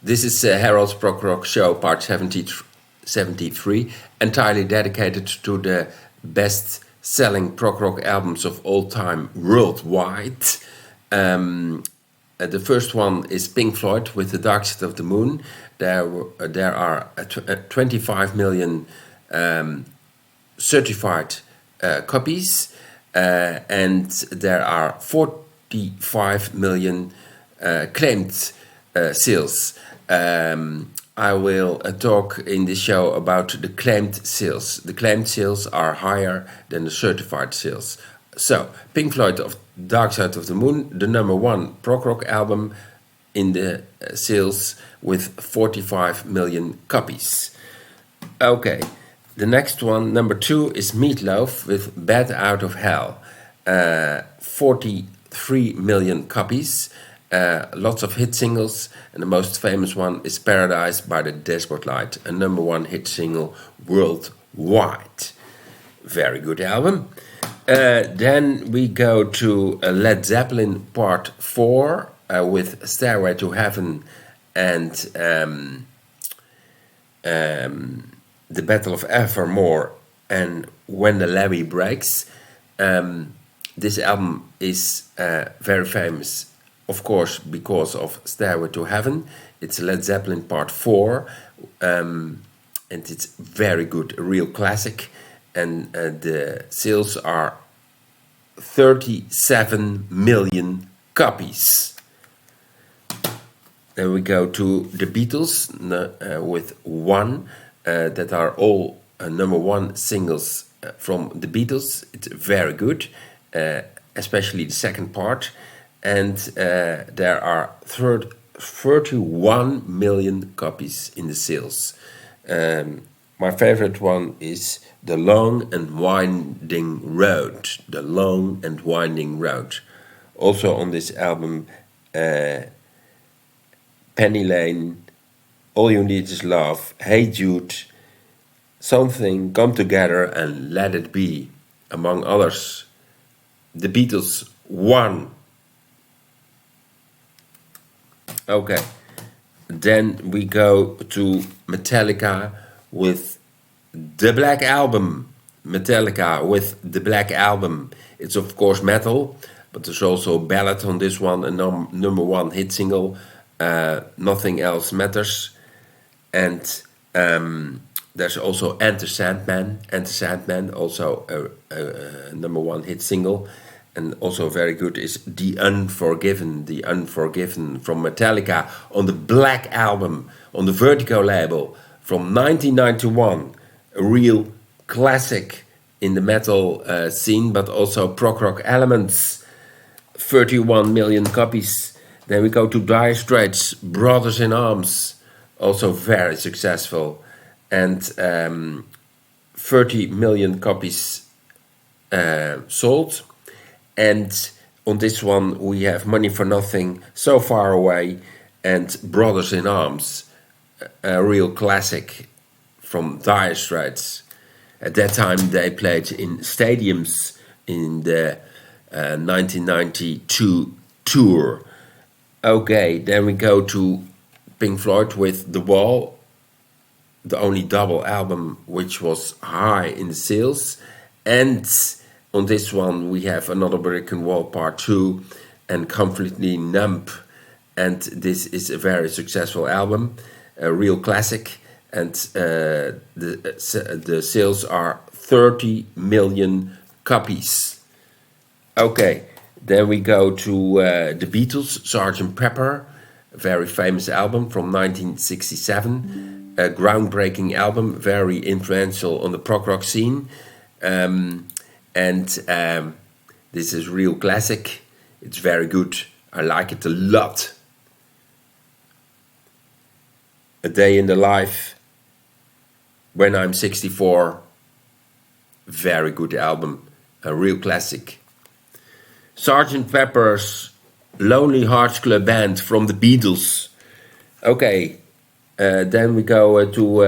This is Harold's Prog Rock Show, part 73, entirely dedicated to the best-selling prog rock albums of all time worldwide. The first one is Pink Floyd with The Dark Side of the Moon. There are 25 million certified copies, and there are 45 million claimed sales. I will talk in this show about the claimed sales. The claimed sales are higher than the certified sales. So, Pink Floyd of Dark Side of the Moon, the number one prog rock album in the sales with 45 million copies. Okay, the next one, number two, is Meatloaf with Bat Out of Hell. 43 million copies. Lots of hit singles, and the most famous one is Paradise by the Dashboard Light, a number one hit single worldwide. Very good album. Then we go to Led Zeppelin Part 4 with Stairway to Heaven and The Battle of Evermore and When the Levee Breaks. This album is very famous, of course, because of Stairway to Heaven. It's Led Zeppelin Part 4, and it's very good, a real classic. And the sales are 37 million copies. Then we go to the Beatles with One, that are all number one singles from the Beatles. It's very good, especially the second part. And there are 31 million copies in the sales. My favorite one is The Long and Winding Road. The Long and Winding Road. Also on this album, Penny Lane, All You Need Is Love, Hey Jude, Something, Come Together, and Let It Be, among others. The Beatles won. Okay, then we go to Metallica with the Black Album. Metallica with the Black Album. It's of course metal, but there's also a ballad on this one, a number one hit single, Nothing Else Matters. And there's also Enter Sandman, also a number one hit single. And also very good is The Unforgiven from Metallica on the Black Album, on the Vertigo label from 1991. A real classic in the metal scene, but also prog rock elements. 31 million copies. Then we go to Dire Straits, Brothers in Arms, also very successful. And 30 million copies sold. And on this one we have Money for Nothing, So Far Away, and Brothers in Arms, a real classic from Dire Straits. At that time they played in stadiums in the 1992 tour. Okay, then we go to Pink Floyd with The Wall, the only double album which was high in the sales. And on this one we have Another Brick and Wall Part 2 and Completely Numb. And this is a very successful album, a real classic. And the sales are 30 million copies. Okay, then we go to the Beatles, Sgt. Pepper, a very famous album from 1967. A groundbreaking album, very influential on the prog rock scene. This is real classic. It's very good. I like it a lot. A Day in the Life, When I'm 64. Very good album. A real classic. Sgt. Pepper's Lonely Hearts Club Band from the Beatles. Okay, then we go to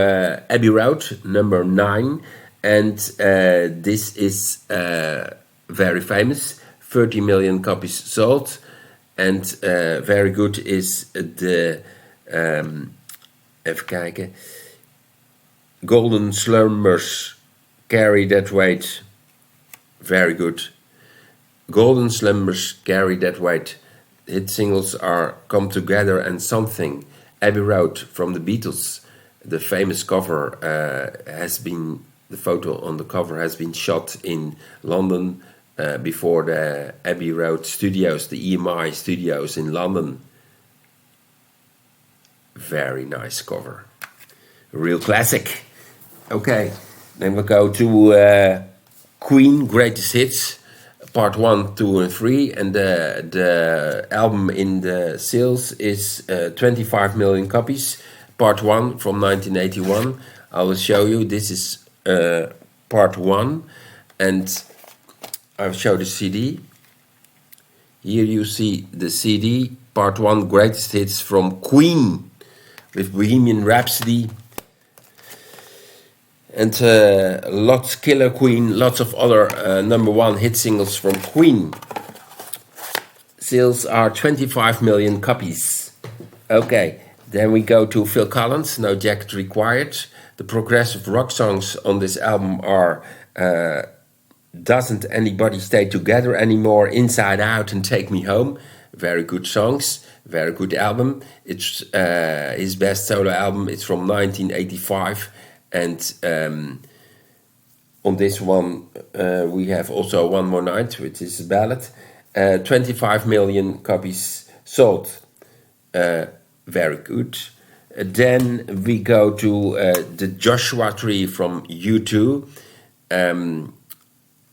Abbey Road, number 9. And this is very famous. 30 million copies sold. And very good is the Even kijken. Golden Slumbers, Carry That Weight. Very good. Golden Slumbers, Carry That Weight. Hit singles are Come Together and Something. Abbey Road from the Beatles. The famous cover the photo on the cover has been shot in London before the Abbey Road studios, the EMI studios in London. Very nice cover. A real classic. Okay, then we go to Queen, Greatest Hits, part 1, 2 and 3. And the album in the sales is 25 million copies. Part 1 from 1981. I will show you. This is part 1. And I'll show the CD. Here you see the CD, part 1, Greatest Hits from Queen, with Bohemian Rhapsody. And lots, Killer Queen, lots of other #1 hit singles from Queen. Sales are 25 million copies. Okay, then we go to Phil Collins, No Jacket Required. The progressive rock songs on this album are Doesn't Anybody Stay Together Anymore, Inside Out and Take Me Home. Very good songs, very good album. It's his best solo album. It's from 1985. And on this one, we have also One More Night, which is a ballad. 25 million copies sold. Very good. Then we go to the Joshua Tree from U2.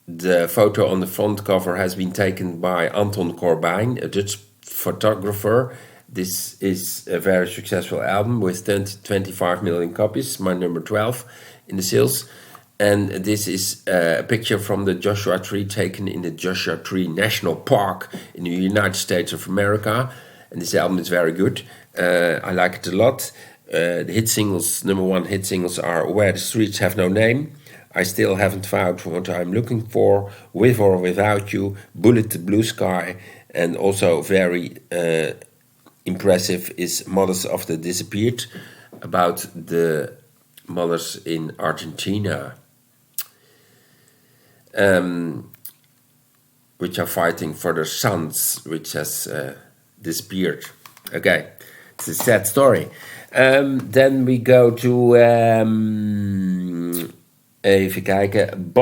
The photo on the front cover has been taken by Anton Corbijn, a Dutch photographer. This is a very successful album with 25 million copies, my number 12 in the sales. And this is a picture from the Joshua Tree taken in the Joshua Tree National Park in the United States of America. And this album is very good. I like it a lot. The hit singles, #1 hit singles are Where the Streets Have No Name, I Still Haven't Found What I'm Looking For, With or Without You, Bullet the Blue Sky, and also very impressive is Mothers of the Disappeared, about the mothers in Argentina, which are fighting for their sons, which has disappeared. Okay, it's a sad story. Then we go to even kijken,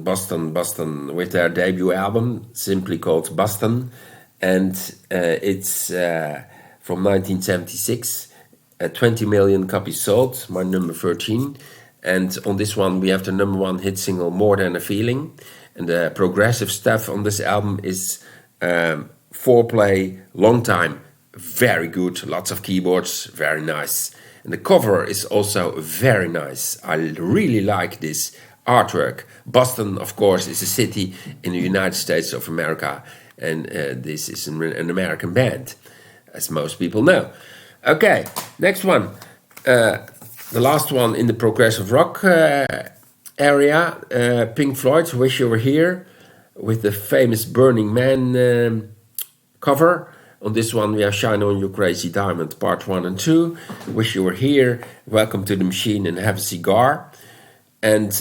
Boston, with their debut album, simply called Boston. And it's from 1976, 20 million copies sold, my number 13. And on this one we have the #1 hit single, More Than a Feeling. And the progressive stuff on this album is foreplay, long time, very good, lots of keyboards, very nice. And the cover is also very nice. I really like this artwork. Boston, of course, is a city in the United States of America. And this is an American band, as most people know. Okay, next one. The last one in the progressive rock area. Pink Floyd, Wish You Were Here, with the famous Burning Man cover. On this one we have Shine On You Crazy Diamond, part 1 and 2. Wish You Were Here, Welcome to the Machine, and Have a Cigar. And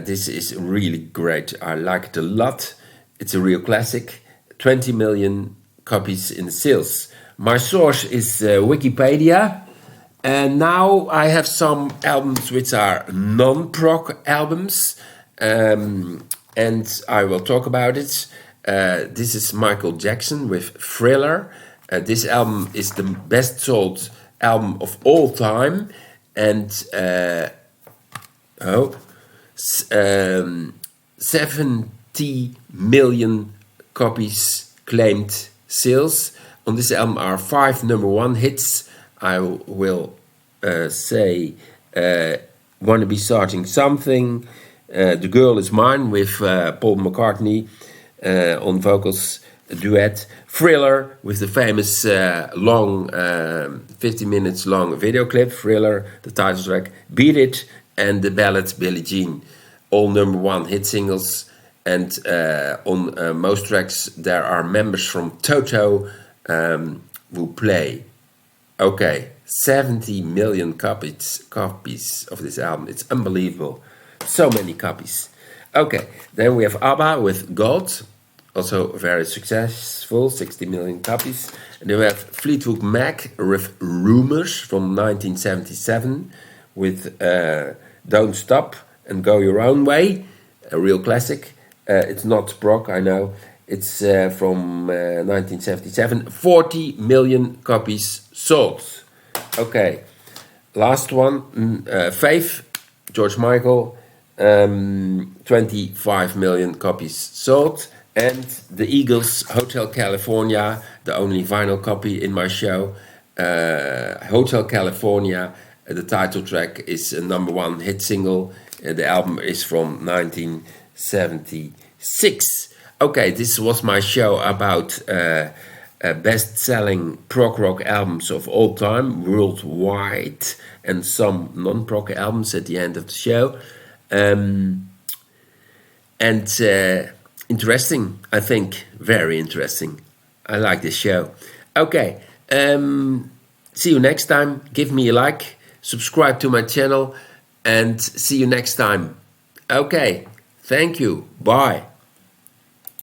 this is really great. I like it a lot. It's a real classic. 20 million copies in sales. My source is Wikipedia. And now I have some albums which are non-prog albums. And I will talk about it. This is Michael Jackson with Thriller. This album is the best sold album of all time. And 70 million copies claimed sales. On this album are 5 #1 hits. I will say Wanna Be Starting Something, The Girl Is Mine with Paul McCartney on vocals, a duet, Thriller with the famous long 50 minutes long video clip, Thriller, the title track, Beat It, and the ballad Billie Jean, all #1 hit singles. And on most tracks there are members from Toto who play. Okay, 70 million copies of this album. It's unbelievable. So many copies. Okay, then we have ABBA with God, also very successful, 60 million copies. And then we have Fleetwood Mac with Rumors from 1977 with Don't Stop and Go Your Own Way, a real classic. It's not Prog, I know. It's from 1977. 40 million copies sold. Okay, last one. Faith, George Michael, 25 million copies sold. And the Eagles, Hotel California, the only vinyl copy in my show. Hotel California, the title track is a #1 hit single. The album is from 1976. Okay, this was my show about best-selling prog rock albums of all time, worldwide, and some non-prog albums at the end of the show. Interesting, I think, very interesting. I like this show. Okay, see you next time. Give me a like, subscribe to my channel, and see you next time. Okay, thank you. Bye.